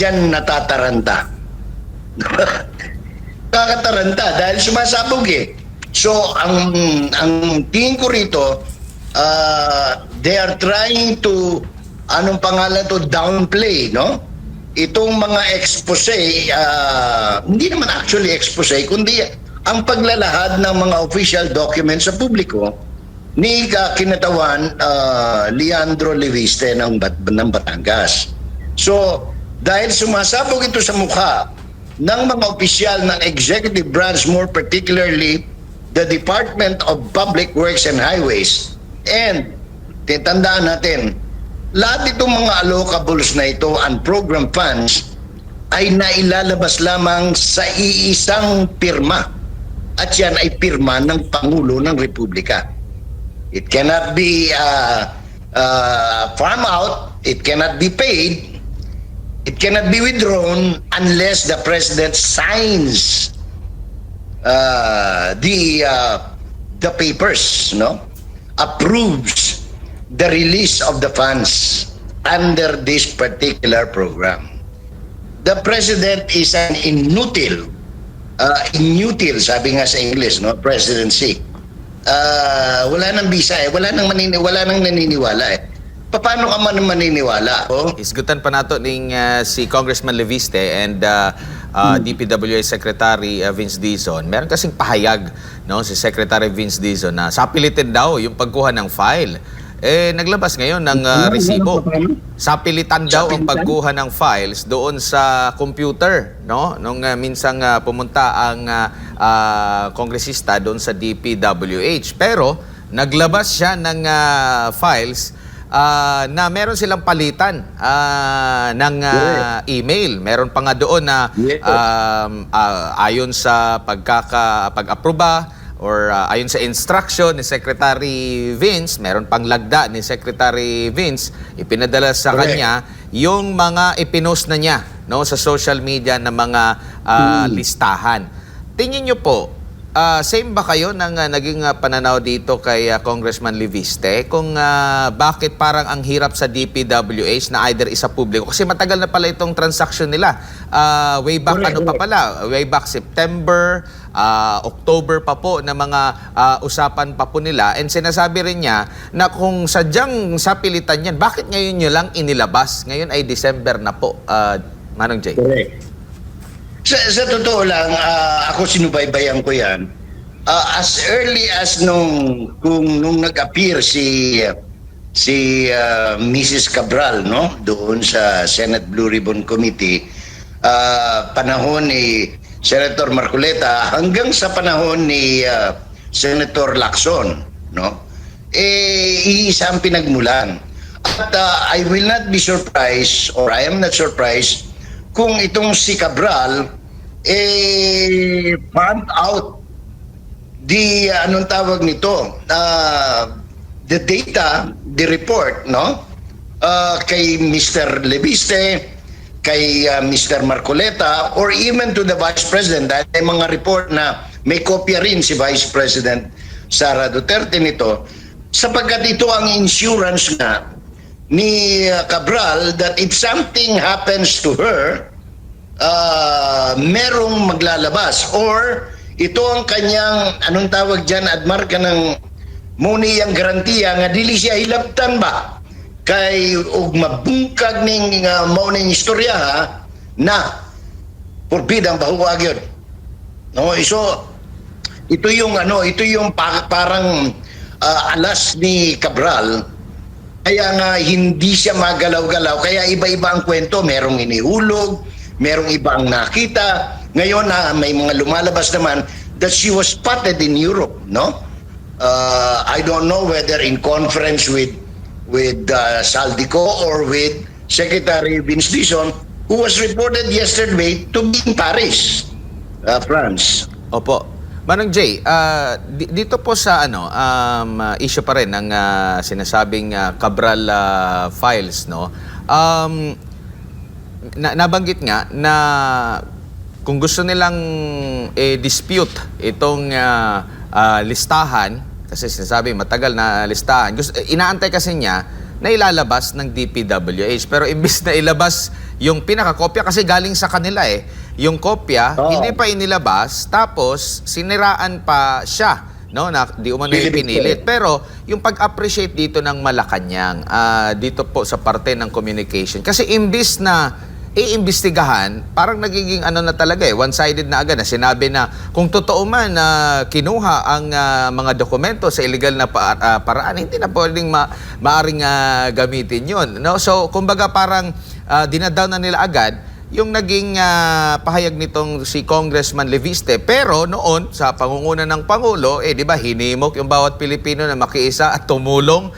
Yan natataranta. Kakataranta dahil sumasabog eh. So, ang tingin ko rito, they are trying to, anong pangalan to, downplay, no? Itong mga expose, hindi naman actually expose, kundi ang paglalahad ng mga official documents sa publiko ni kinatawan Leandro Leviste ng Batangas. So, dahil sumasabog ito sa mukha ng mga opisyal ng executive branch, more particularly the Department of Public Works and Highways, and titandaan natin, lahat itong mga allocables na ito and program funds ay nailalabas lamang sa iisang pirma, at yan ay pirma ng Pangulo ng Republika. It cannot be farm out, it cannot be paid, it cannot be withdrawn unless the President signs the papers, no? Approves the release of the funds under this particular program. The President is an inutil, sabi nga sa English, no? Presidency. Wala nang bisa wala nang naniniwala eh. Paano ka man maniniwala? Oh? Isgutan pa nato ning si Congressman Leviste and DPWA Secretary Vince Dizon. Meron kasing pahayag, no, si Secretary Vince Dizon na sapilitin daw yung pagkuha ng file. Naglabas ngayon ng resibo. Sapilitan daw ang pagkuha ng files doon sa computer, no? Nung minsang pumunta ang kongresista doon sa DPWH. Pero naglabas siya ng files na meron silang palitan ng email. Meron pa nga doon na ayon sa pag-aproba or ayon sa instruction ni Secretary Vince, meron pang lagda ni Secretary Vince, ipinadala sa kanya yung mga ipinost na niya, no, sa social media na mga listahan. Tingin niyo po, same ba kayo ng naging pananaw dito kay Congressman Leviste kung bakit parang ang hirap sa DPWH na either isa publiko? Kasi matagal na pala itong transaction nila. Way back way back September, October pa po na mga usapan pa po nila. And sinasabi rin niya na kung sadyang sapilitan yan, bakit ngayon nyo lang inilabas? Ngayon ay December na po. Manong Jay. Correct. Sa totoo lang, ako sinubaybayan ko yan. As early as nung nag-appear si Mrs. Cabral, no, doon sa Senate Blue Ribbon Committee, panahon ni Senator Marcoleta hanggang sa panahon ni Senator Lacson, no, iisa ang pinagmulan. At I will not be surprised, or I am not surprised, kung itong si Cabral found out the anong tawag nito, the data, the report, no, kay Mr. Leviste, kay Mr. Marcoleta, or even to the Vice President, dahil may mga report na may kopya rin si Vice President Sara Duterte nito, sapagkat ito ang insurance nga ni Cabral that if something happens to her, merong maglalabas, or ito ang kanyang anong tawag dyan, admar ka ng muniyang garantiya nga dili siya hilabtan ba kay og mabungkag ning mauning istorya na purbidang bahuwag yun, no? So ito yung parang alas ni Cabral. Kaya nga hindi siya magalaw-galaw. Kaya iba-iba ang kwento. Merong inihulog, merong ibang nakita. Ngayon may mga lumalabas naman that she was spotted in Europe, no? I don't know whether in conference with Saldico or with Secretary Vince Dizon, who was reported yesterday to be in Paris, France. Opo. Manong Jay, dito po sa issue pa rin ng sinasabing Cabral files, no? Nabanggit nga na kung gusto nilang dispute itong listahan, kasi sinasabi matagal na listahan, inaantay kasi niya na ilalabas ng DPWH. Pero imbis na ilabas yung pinakakopya, kasi galing sa kanila yung kopya, hindi pa inilabas, tapos siniraan pa siya, no, na di umano yung pinilit. Pero yung pag-appreciate dito ng Malacanang, dito po sa parte ng communication, kasi imbis na iimbestigahan, parang nagiging na talaga one-sided na agad na sinabi na kung totoo man na kinuha ang mga dokumento sa illegal na paraan, hindi na pwedeng maaring gamitin yun. No? So, kumbaga parang dinadown na nila agad yung naging pahayag nitong si Congressman Leviste. Pero noon, sa pangunguna ng Pangulo, di ba, hinimok yung bawat Pilipino na makiisa at tumulong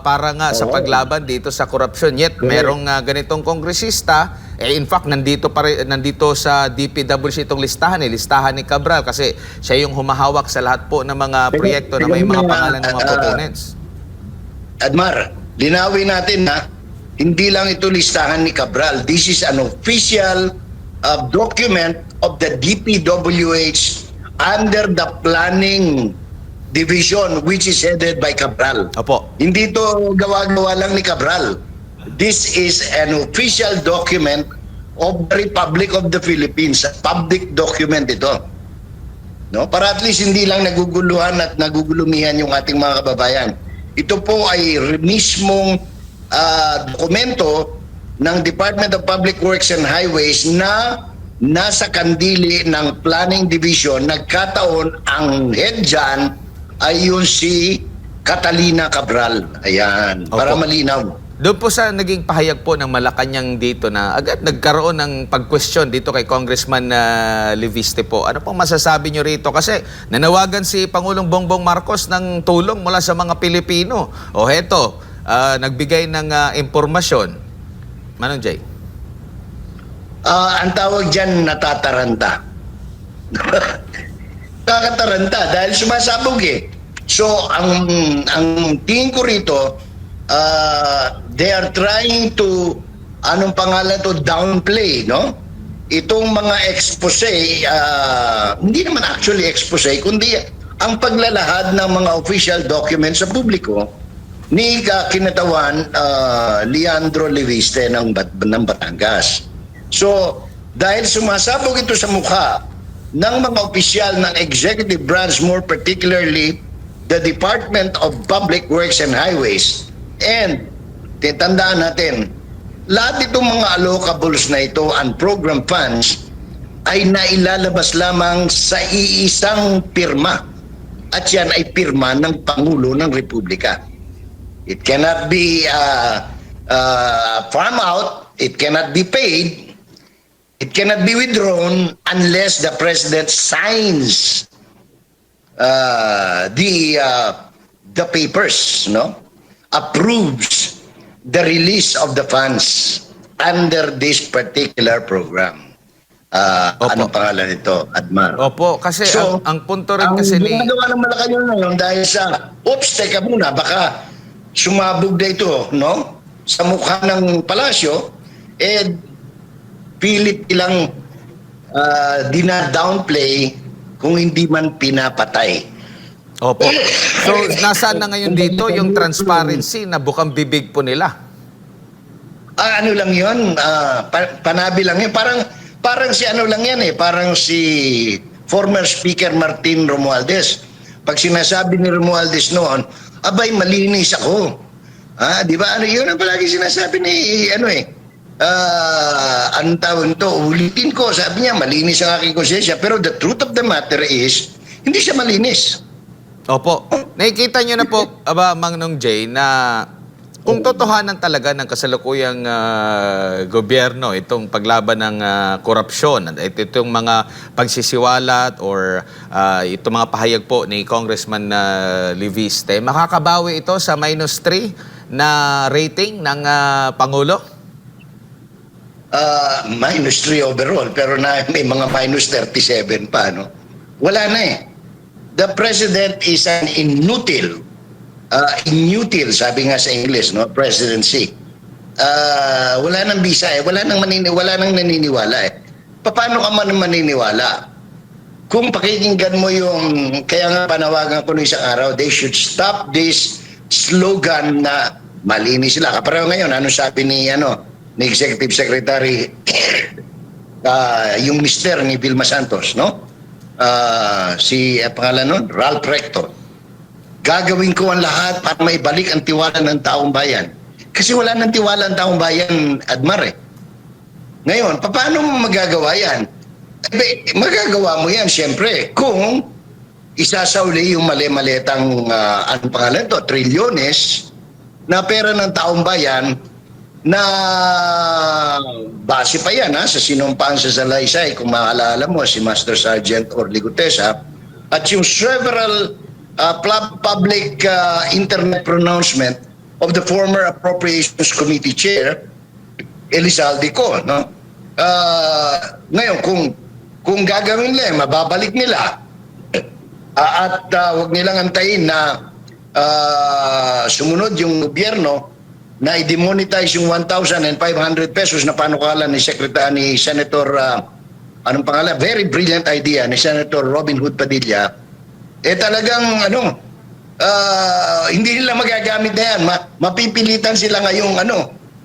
para nga sa paglaban dito sa korupsyon. Yet, merong ganitong kongresista, in fact, nandito sa DPWC itong listahan ni Cabral, kasi siya yung humahawak sa lahat po ng mga proyekto na may mga pangalan ng mga proponents. Admar, linawin natin na hindi lang ito listahan ni Cabral. This is an official document of the DPWH under the planning division, which is headed by Cabral. Opo. Hindi ito gawa-gawa lang ni Cabral. This is an official document of the Republic of the Philippines. Public document ito. No? Para at least hindi lang naguguluhan at nagugulumihan yung ating mga kababayan. Ito po ay mismong dokumento ng Department of Public Works and Highways na nasa kandili ng Planning Division. Nagkataon ang head dyan ay yung si Catalina Cabral. Ayan, para malinaw. Doon po sa naging pahayag po ng Malacanang dito na agad nagkaroon ng pag-question dito kay Congressman Leviste po. Ano pong masasabi nyo rito? Kasi nanawagan si Pangulong Bongbong Marcos ng tulong mula sa mga Pilipino. O heto, nagbigay ng impormasyon. Manong Jay? Ang tawag dyan, natataranta. Nakataranta dahil sumasabog So, ang tingin ko rito, they are trying to, anong pangalan to, downplay, no? Itong mga expose, hindi naman actually expose, kundi ang paglalahad ng mga official documents sa publiko ni kinatawan Leandro Leviste ng Batangas. So, dahil sumasabog ito sa mukha ng mga opisyal ng executive branch, more particularly the Department of Public Works and Highways, and titandaan natin, lahat itong mga allocables na ito and program funds ay nailalabas lamang sa iisang pirma, at yan ay pirma ng Pangulo ng Republika. It cannot be farm out, it cannot be paid, it cannot be withdrawn unless the President signs the papers, no? Approves the release of the funds under this particular program. Anong pangalan nito, Admar? Opo, kasi So, ang punto rin kasi ang ni... ginagawa ng Malacanang ngayon dahil sa, teka muna, baka sumabog na ito, no? Sa mukha ng palasyo, pilit ilang dina-downplay kung hindi man pinapatay. Opo. So, nasaan na ngayon dito yung transparency na bukang bibig po nila? Ano lang yun, panabi lang yun. Parang si ano lang yan parang si former Speaker Martin Romualdez. Pag sinasabi ni Romualdez noon, abay, malinis ako. Di ba? Ano yun ang palagi sinasabi ni, anong tawag nito, ulitin ko, sabi niya, malinis ang aking konsensya. Pero the truth of the matter is, hindi siya malinis. Opo. Nakikita nyo na po, Mangnong Jay, na kung totohanan talaga ng kasalukuyang gobyerno, itong paglaban ng korupsyon, itong mga pagsisiwalat or itong mga pahayag po ni Congressman Leviste, makakabawi ito sa -3 na rating ng Pangulo? -3 overall, pero may mga -37 pa, no? Wala na The President is an inutile, sabi nga sa English, no? Presidency. Wala nang bisa wala nang naniniwala Paano ka man maniniwala? Kung pakikinggan mo kaya nga panawagan ko noong isang araw, they should stop this slogan na malinis sila. Kapareho ngayon, ano sabi ni Executive Secretary yung mister ni Vilma Santos, no? Si pangalan nun, Ralph Recto. Gagawin ko ang lahat para maibalik ang tiwala ng taong bayan. Kasi wala nang tiwala ang taong bayan, Admar eh. Ngayon, paano mo magagawa yan? Magagawa mo yan, siyempre, kung isasauli yung mali-malitang, anong pangalan to, trilyones na pera ng taong bayan na base pa yan sa sinumpaan sa salaysay, kung maalala mo, si Master Sergeant Orly Gutesa, at yung several public internet pronouncement of the former Appropriations Committee Chair, Elizalde Co, no? Ngayon, kung gagawin nila, mababalik nila at wag nilang antayin na sumunod yung gobyerno na i-demonetize yung 1,500 pesos na panukala ni Senator anong pangalan, very brilliant idea ni Senator Robin Hood Padilla, talagang hindi nila magagamit na yan. Mapipilitan sila ngayong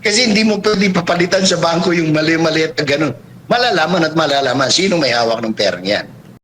kasi hindi mo pwede papalitan sa bangko yung mali-mali at gano'n. Malalaman at malalaman sino may hawak ng pera niyan.